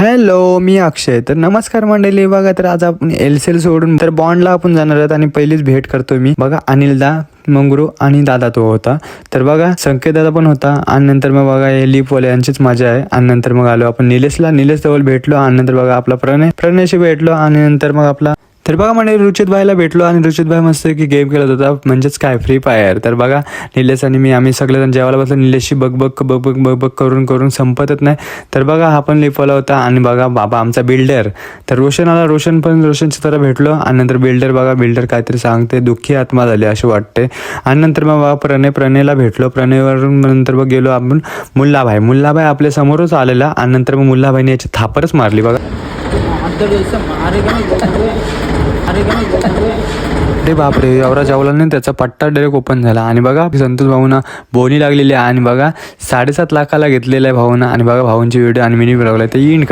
Hello, मी अक्षय. तर नमस्कार मंडळी. बघा, तर आज आपण एलसेल सोडून तर बॉन्डला आपण जाणार आहोत आणि पहिलीच भेट करतोय मी. बघा, अनिलदा, मंगरू आणि दादा तो होता. तर बघा, संकेत दादा पण होता आणि नंतर मग बघा हे लिपवाले यांचीच मजा आहे. आणि नंतर मग आलो आपण निलेश जवळ भेटलो आणि नंतर बघा आपला प्रणयशी भेटलो आणि नंतर मग आपला तर बघा म्हणजे रुचित भाईला भेटलो आणि रुचित भाई मस्त की गेम खेळत होता, म्हणजेच काय फ्री फायर. तर बघा निलेश आणि मी आम्ही सगळेजण जेवायला बसलो. निलेशशी बघ करून संपतच नाही. तर बघा हा पण लिपवाला होता आणि बघा बाबा आमचा बिल्डर. तर रोशन आला, रोशनची तरह भेटलो आणि नंतर बिल्डर काहीतरी सांगते, दुःखी आत्मा झाली असे वाटते. आणि नंतर मग बघा प्रणयला भेटलो. प्रणयवरून नंतर मग गेलो आपण मुल्लाभाई आपल्या समोरच आलेला आणि नंतर मग मुल्लाभाईने याची थापरच मारली बघा. अरे बापरे, एवढा जेवला नाही, त्याचा पट्टा डायरेक्ट ओपन झाला. आणि बघा संतोष भाऊना बोनी लागलेली आहे आणि बघा 7.5 लाखाला घेतलेला आहे भाऊना. आणि बघा भाऊंची व्हिडिओ आणि मिनी ब्लॉगला ते इन